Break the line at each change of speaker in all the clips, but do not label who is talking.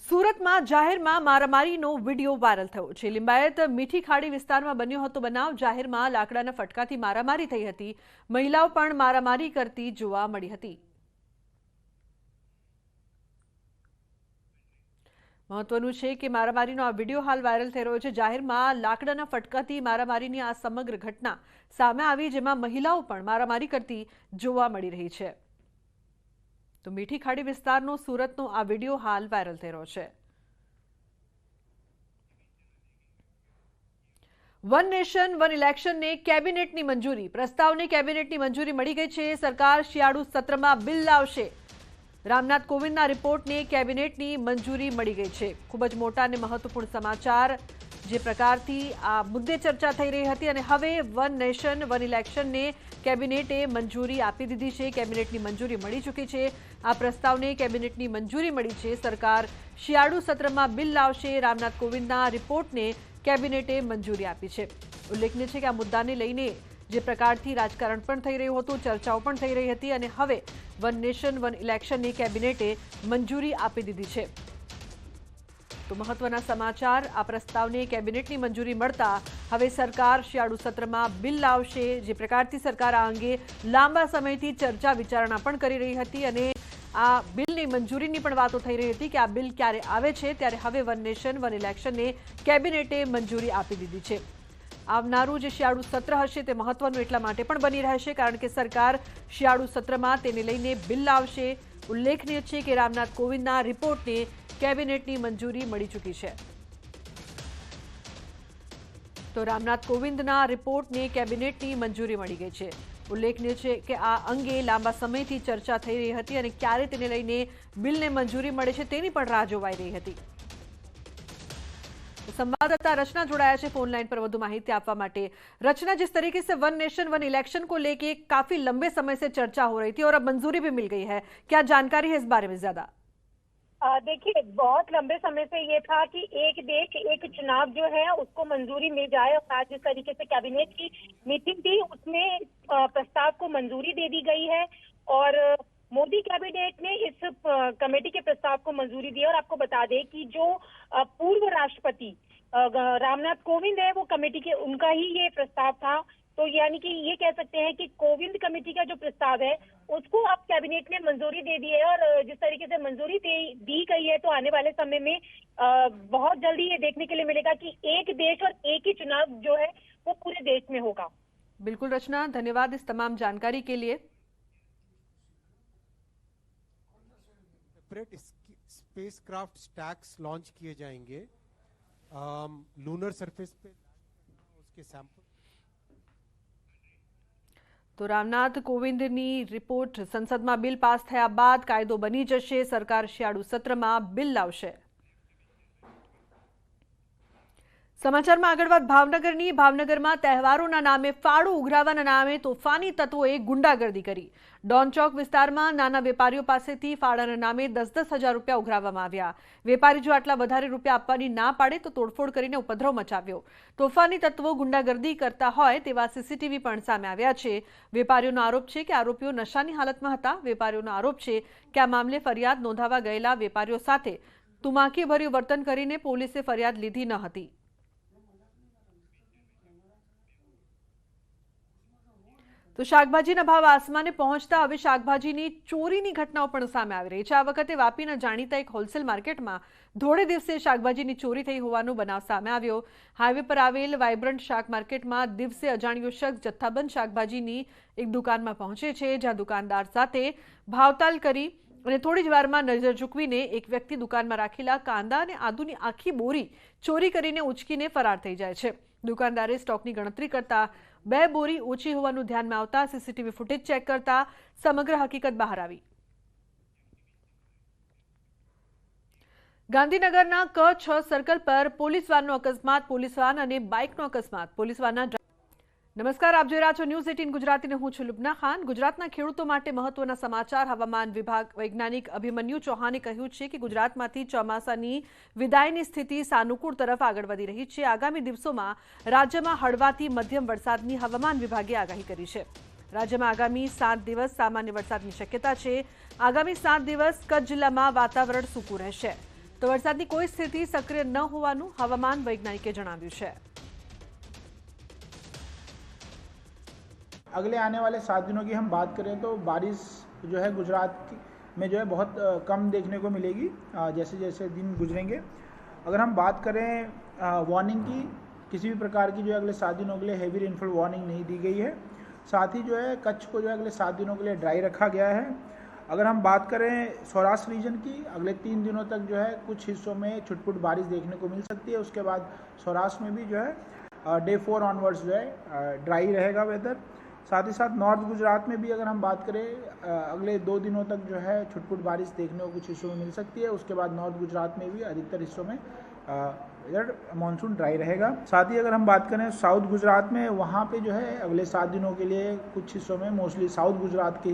સુરતમાં જાહેરમાં મારામારીનો video viral થયો છે। લિંબાયત મીઠી ખાડી વિસ્તારમાં બન્યો હતો બનાવ। જાહેરમાં લાકડાના ફટકાથી મારામારી થઈ હતી। મહિલાઓ પણ મારામારી કરતી જોવા મળી હતી। મહત્વનું છે કે મારામારીનો આ વિડીયો હાલ વાયરલ થઈ રહ્યો છે। જાહેરમાં લાકડાના ફટકાથી મારામારીની આ સમગ્ર ઘટના સામે આવી, જેમાં મહિલાઓ પણ મારામારી કરતી જોવા મળી રહી છે। તો મીઠી ખાડી વિસ્તારનો સુરતનો આ વિડીયો હાલ વાયરલ થઈ રહ્યો છે। વન નેશન વન ઇલેક્શનને કેબિનેટની મંજૂરી। પ્રસ્તાવને કેબિનેટની મંજૂરી મળી ગઈ છે। સરકાર શિયાળુ સત્રમાં બિલ લાવશે। રામનાથ કોવિંદના રિપોર્ટને કેબિનેટની મંજૂરી મળી ગઈ છે। ખૂબ જ મોટા અને મહત્વપૂર્ણ સમાચાર જે પ્રકારથી આ મુદ્દે ચર્ચા થઈ રહી હતી અને હવે વન નેશન વન ઇલેક્શનને કેબિનેટે મંજૂરી આપી દીધી છે। કેબિનેટની મંજૂરી મળી ચૂકી છે। આ પ્રસ્તાવને કેબિનેટની મંજૂરી મળી છે। સરકાર શિયાળુ સત્રમાં બિલ લાવશે। રામનાથ કોવિંદના રિપોર્ટને કેબિનેટે મંજૂરી આપી છે। ઉલ્લેખનીય છે કે આ મુદ્દાને લઈને જે પ્રકારથી રાજકારણ પણ થઈ રહ્યું હતું, ચર્ચાઓ પણ થઈ રહી હતી અને હવે વન નેશન વન ઇલેક્શનની કેબિનેટે મંજૂરી આપી દીધી છે। તો મહત્વના સમાચાર, આ પ્રસ્તાવને કેબિનેટની મંજૂરી મળતા હવે સરકાર શિયાળુ સત્રમાં બિલ લાવશે। જે પ્રકારથી સરકાર આ અંગે લાંબા સમયથી ચર્ચા વિચારણા પણ કરી રહી હતી અને આ બિલની મંજૂરીની પણ વાતો થઈ રહી હતી કે આ બિલ ક્યારે આવે છે, ત્યારે હવે વન નેશન વન ઇલેક્શનને કેબિનેટે મંજૂરી આપી દીધી છે। આવનારું જે શિયાળુ સત્ર હશે તે મહત્વનું એટલા માટે પણ બની રહેશે કારણ કે સરકાર શિયાળુ સત્રમાં તેને લઈને બિલ લાવશે। ઉલ્લેખનીય છે કે રામનાથ કોવિંદના રિપોર્ટને કેબિનેટની મંજૂરી મળી ચૂકી છે। તો રામનાથ કોવિંદના રિપોર્ટને કેબિનેટની મંજૂરી મળી ગઈ છે। ઉલ્લેખનીય છે કે આ અંગે લાંબા સમયથી ચર્ચા થઈ રહી હતી અને ક્યારે તેને લઈને બિલને મંજૂરી મળે છે તેની પણ રાહ જોવાઈ રહી હતી। संवाददाता रचना जोड़ाया है फोन लाइन पर વધુ माहिती આપવા માટે। रचना, जिस तरीके से वन नेशन वन इलेक्शन को लेके काफी लंबे समय से चर्चा हो रही थी और अब मंजूरी भी मिल गई है, क्या जानकारी है इस बारे में ज्यादा?
देखिए, बहुत लंबे समय से ये था कि एक देश एक चुनाव जो है उसको मंजूरी मिल जाए और आज जिस तरीके से कैबिनेट की मीटिंग थी उसमें प्रस्ताव को मंजूरी दे दी गई है और मोदी कैबिनेट ने इस कमेटी के प्रस्ताव को मंजूरी दी। और आपको बता दें कि जो पूर्व राष्ट्रपति रामनाथ कोविंद है वो कमेटी के उनका ही ये प्रस्ताव था। तो यानी कि ये कह सकते हैं कि कोविंद कमेटी का जो प्रस्ताव है उसको अब कैबिनेट ने मंजूरी दे दी है और जिस तरीके से मंजूरी दी गई है तो आने वाले समय में बहुत जल्दी ये देखने के लिए मिलेगा कि एक देश और एक ही चुनाव जो है वो पूरे देश में होगा।
बिल्कुल रचना, धन्यवाद इस तमाम जानकारी के लिए।
स्पेसक्राफ्ट स्टैक्स लॉन्च किए जाएंगे लूनर सरफेस पे, उसके सैंपल।
तो रामनाथ कोविंदनी रिपोर्ट संसदમાં બિલ પાસ થયા બાદ કાયદો બની જશે। સરકાર શિયાળુ સત્રમાં બિલ લાવશે। સમાચારમાં આગળ વાત ભાવનગરની। ભાવનગરમાં તહેવારોના નામે ફાળો ઉઘરાવવાના નામે તોફાની તત્વોએ ગુંડાગર્દી કરી। ડોન ચોક વિસ્તારમાં નાના વેપારીઓ પાસેથી ફાળાના નામે 10-10 હજાર રૂપિયા ઉઘરાવવામાં આવ્યા। વેપારી જો આટલા વધારે રૂપિયા આપવાની ના પાડે તો તોડફોડ કરીને ઉપદ્રવ મચાવ્યો। તોફાની તત્વો ગુંડાગર્દી કરતા હોય તેવા સીસીટીવી પણ સામે આવ્યા છે। વેપારીઓનો આરોપ છે કે આરોપીઓ નશાની હાલતમાં હતા। વેપારીઓનો આરોપ છે કે આ મામલે ફરિયાદ નોંધાવા ગયેલા વેપારીઓ સાથે તુમાકીભર્યું વર્તન કરીને પોલીસે ફરિયાદ લીધી ન હતી। તો શાકભાજીના ભાવ આસમાને પહોંચતા હવે શાકભાજીની ચોરીની ઘટનાઓ પણ સામે આવી રહી છે। આ વખતે વાપીના જાણીતા એક હોલસેલ માર્કેટમાં ધોળે દિવસે શાકભાજીની ચોરી થઈ હોવાનો બનાવ સામે આવ્યો। હાઈવે પર આવેલ વાઇબ્રન્ટ શાક માર્કેટમાં દિવસે અજાણ્યો શખ્સ જથ્થાબંધ શાકભાજીની એક દુકાનમાં પહોંચે છે, જ્યાં દુકાનદાર સાથે ભાવતાલ કરી અને થોડી જ વારમાં નજર ચૂકવીને એક વ્યક્તિ દુકાનમાં રાખેલા કાંદા અને આદુની આખી બોરી ચોરી કરીને ઉચકીને ફરાર થઈ જાય છે। દુકાનદારે સ્ટોકની ગણતરી કરતા 2 બોરી ઓછી હોવાનું ધ્યાનમાં આવતા સીસીટીવી ફૂટેજ ચેક કરતા સમગ્ર હકીકત બહાર આવી। ગાંધીનગરના ક6 સર્કલ પર પોલીસ વાનનો અકસ્માત। પોલીસ વાન અને બાઇકનો અકસ્માત। પોલીસ વાનના નમસ્કાર, આપ જોઈ રહ્યા છો ન્યૂઝ 18 ગુજરાતી અને હું છું લુબના ખાન। ગુજરાતના ખેડૂતો માટે મહત્વના સમાચાર। હવામાન વિભાગ વૈજ્ઞાનિક અભિમન્યુ ચૌહાણે કહ્યું છે કે ગુજરાતમાંથી ચોમાસાની વિદાયની સ્થિતિ સાનુકૂળ તરફ આગળ વધી રહી છે। આગામી દિવસોમાં રાજ્યમાં હળવાથી મધ્યમ વરસાદની હવામાન વિભાગે આગાહી કરી છે। રાજ્યમાં આગામી 7 દિવસ સામાન્ય વરસાદની શક્યતા છે। આગામી 7 દિવસ કચ્છ જિલ્લામાં વાતાવરણ સૂકું રહેશે। તો વરસાદની કોઈ સ્થિતિ સક્રિય ન હોવાનું હવામાન વૈજ્ઞાનિકે જણાવ્યું છે।
अगले आने वाले 7 दिनों की हम बात करें तो बारिश जो है गुजरात में जो है बहुत कम देखने को मिलेगी जैसे जैसे दिन गुजरेंगे। अगर हम बात करें वार्निंग की, किसी भी प्रकार की जो है अगले 7 दिनों के लिए हैवी रेनफॉल वार्निंग नहीं दी गई है। साथ ही जो है कच्छ को जो है अगले 7 दिनों के लिए ड्राई रखा गया है। अगर हम बात करें सौराष्ट्र रीजन की, अगले 3 दिनों तक जो है कुछ हिस्सों में छुटपुट बारिश देखने को मिल सकती है। उसके बाद सौराष्ट्र में भी जो है डे 4 ऑनवर्ड्स जो है ड्राई रहेगा वेदर। साथ ही साथ नॉर्थ गुजरात में भी अगर हम बात करें अगले 2 दिनों तक जो है छुटपुट बारिश देखने को कुछ हिस्सों में मिल सकती है। उसके बाद नॉर्थ गुजरात में भी अधिकतर हिस्सों में इधर मानसून ड्राई रहेगा। साथ ही अगर हम बात करें साउथ गुजरात में, वहाँ पे जो है अगले 7 दिनों के लिए कुछ हिस्सों में मोस्टली साउथ गुजरात के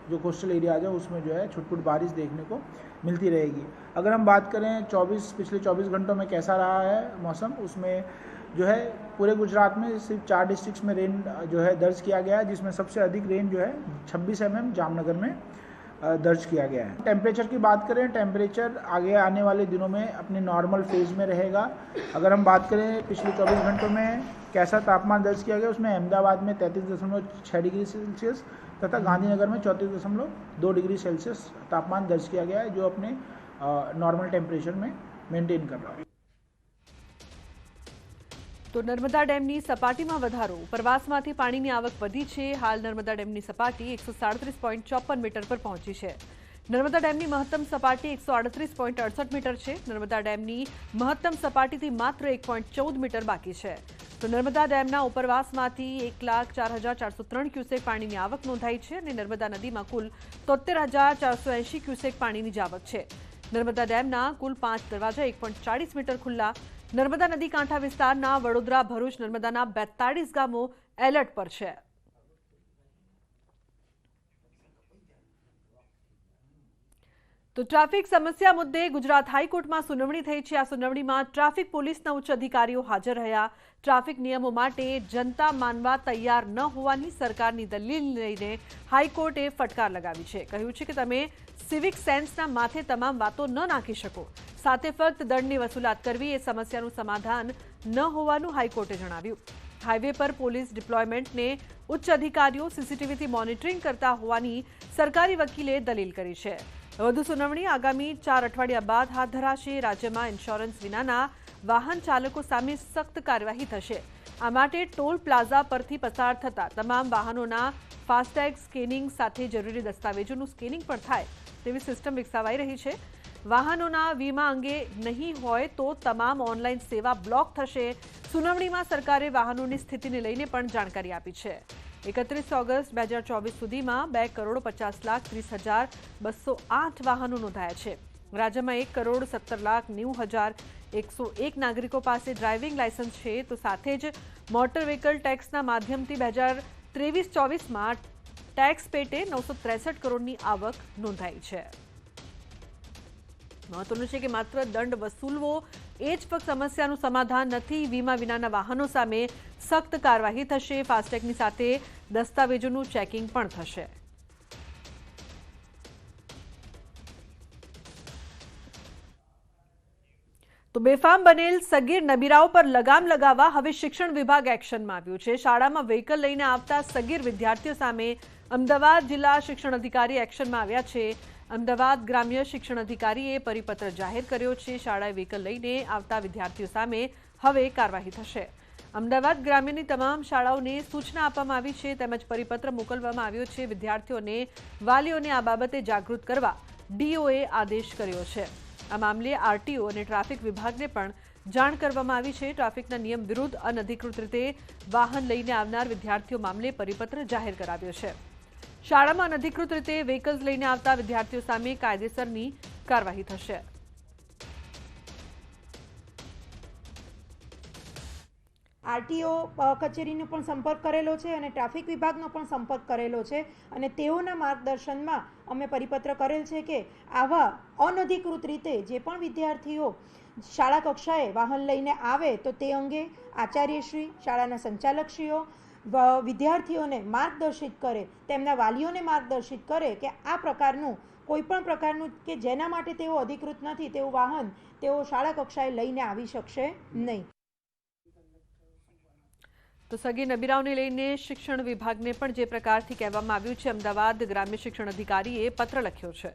जो कोस्टल एरियाज है उसमें जो है छुटपुट बारिश देखने को मिलती रहेगी। अगर हम बात करें पिछले 24 घंटों में कैसा रहा है मौसम, उसमें जो है पूरे गुजरात में सिर्फ 4 डिस्ट्रिक्ट्स में रेन जो है दर्ज किया गया है, जिसमें सबसे अधिक रेन जो है 26 mm जामनगर में दर्ज किया गया है। टेम्परेचर की बात करें, टेम्परेचर आगे आने वाले दिनों में अपने नॉर्मल फेज में रहेगा। अगर हम बात करें पिछले 24 घंटों में कैसा तापमान दर्ज किया गया, उसमें अहमदाबाद में 33.6 डिग्री सेल्सियस तथा गांधीनगर में 34.2 डिग्री सेल्सियस तापमान दर्ज किया गया है, जो अपने नॉर्मल टेम्परेचर में मेंटेन कर रहा है।
તો નર્મદા ડેમની સપાટીમાં વધારો, ઉપરવાસમાંથી પાણીની આવક વધી છે। હાલ નર્મદા ડેમની સપાટી 137.54 મીટર પર પહોંચી છે। નર્મદા ડેમની મહત્તમ સપાટી 138.68 મીટર છે। નર્મદા ડેમની મહત્તમ સપાટીથી માત્ર 1.14 મીટર બાકી છે। તો નર્મદા ડેમના ઉપરવાસમાંથી 1,04,403 ક્યુસેક પાણીની આવક નોંધાઈ છે અને નર્મદા નદીમાં કુલ 73,480 ક્યુસેક પાણીની જ આવક છે। નર્મદા ડેમના કુલ 5 દરવાજા 1.40 મીટર ખુલ્લા। નર્મદા નદી કાંઠા વિસ્તારના વડોદરા, ભરૂચ, નર્મદાના 42 ગામો એલર્ટ પર છે। તો ટ્રાફિક સમસ્યા મુદ્દે ગુજરાત હાઈકોર્ટમાં સુનાવણી થઈ છે। આ સુનાવણીમાં ટ્રાફિક પોલીસના ઉચ્ચ અધિકારીઓ હાજર રહ્યા। ટ્રાફિક નિયમો માટે જનતા માનવા તૈયાર ન હોવાની સરકારની દલીલ લઈને હાઈકોર્ટે ફટકાર લગાવી છે। કહ્યું છે કે તમે સિવિક સેન્સના માથે તમામ વાતો ન નાખી શકો, સાથે ફક્ત દંડની વસૂલાત કરવી એ સમસ્યાનું સમાધાન ન હોવાનું હાઈકોર્ટે જણાવ્યું। હાઈવે પર પોલીસ ડિપ્લોયમેન્ટને ઉચ્ચ અધિકારીઓ સીસીટીવીથી મોનિટરિંગ કરતા હોવાની સરકારી વકીલે દલીલ કરી છે। વધુ સુનાવણી આગામી 4 અઠવાડિયા બાદ હાથ ધરાશે। રાજ્યમાં ઇન્સ્યોરન્સ વિનાના વાહન ચાલકો સામે સખ્ત કાર્યવાહી થશે। આ માટે ટોલ પ્લાઝા પરથી પસાર થતા તમામ વાહનોના ફાસ્ટેગ સ્કેનિંગ સાથે જરૂરી દસ્તાવેજોનું સ્કેનિંગ પણ થાય તેવી સિસ્ટમ વિકસાવાઈ રહી છે। વાહનોના વીમા અંગે નહીં હોય તો તમામ ઓનલાઈન સેવા બ્લોક થશે। સુનાવણીમાં સરકારે વાહનોની સ્થિતિને લઈને પણ જાણકારી આપી છે। 31 ઓગસ્ટ 2024 સુધીમાં 2,50,30,208 વાહનો નોંધાયા છે। રાજ્યમાં 1,17,90,101 નાગરિકો પાસે ડ્રાઇવિંગ લાયસન્સ છે। તો સાથે જ મોટર વ્હીકલ ટેક્સના માધ્યમથી 2023-24માં ટેક્સ પેટે 963 કરોડની આવક નોંધાઈ છે। મહત્વનું છે કે માત્ર દંડ વસૂલવો એ જ ફક્ત સમસ્યાનું સમાધાન નથી। વીમા વિનાના વાહનો સામે સખ્ત કાર્યવાહી થશે। ફાસ્ટેગની સાથે દસ્તાવેજોનું ચેકિંગ પણ થશે। તો બેફામ બનેલ સગીર નબીરાઓ પર લગામ લગાવવા હવે શિક્ષણ વિભાગ એક્શનમાં આવ્યું છે। શાળામાં વ્હીકલ લઈને આવતા સગીર વિદ્યાર્થીઓ સામે અમદાવાદ જિલ્લા શિક્ષણ અધિકારી એક્શનમાં આવ્યા છે। અમદાવાદ ગ્રામ્ય શિક્ષણ અધિકારીએ પરિપત્ર જાહેર કર્યો છે। શાળાએ વ્હીકલ લઈને આવતા વિદ્યાર્થીઓ સામે હવે કાર્યવાહી થશે। અમદાવાદ ગ્રામ્યની તમામ શાળાઓને સૂચના આપવામાં આવી છે તેમજ પરિપત્ર મોકલવામાં આવ્યો છે। વિદ્યાર્થીઓને વાલીઓને આ બાબતે જાગૃત કરવા ડીઓએ આદેશ કર્યો છે। આ મામલે આરટીઓ અને ટ્રાફિક વિભાગને પણ જાણ કરવામાં આવી છે। ટ્રાફિકના નિયમ વિરુદ્ધ અનધિકૃત રીતે વાહન લઈને આવનાર વિદ્યાર્થીઓ મામલે પરિપત્ર જાહેર કરાવ્યો છે। શાળામાં અનધિકૃત રીતે વ્હીકલ્સ લઈને આવતા વિદ્યાર્થીઓ સામે કાયદેસરની કાર્યવાહી થશે।
આરટીઓ કચેરીનો પણ સંપર્ક કરેલો છે અને ટ્રાફિક વિભાગનો પણ સંપર્ક કરેલો છે અને તેઓના માર્ગદર્શનમાં અમે પરિપત્ર કરેલ છે કે આવા અનધિકૃત રીતે જે પણ વિદ્યાર્થીઓ શાળા કક્ષાએ વાહન લઈને આવે તો તે અંગે આચાર્યશ્રી, શાળાના સંચાલકશ્રીઓ વિદ્યાર્થીઓને માર્ગદર્શિત કરે, તેમના વાલીઓને માર્ગદર્શિત કરે કે આ પ્રકારનું કોઈ પણ પ્રકારનું કે જેના માટે તેઓ અધિકૃત નથી તેવું વાહન તેઓ શાળા કક્ષાએ લઈને આવી શકશે નહીં.
તો સગીર નબીરાઓને લઈને શિક્ષણ વિભાગને પણ જે પ્રકારથી કહેવામાં આવ્યું છે, અમદાવાદ ગ્રામ્ય શિક્ષણ અધિકારીએ પત્ર લખ્યો છે.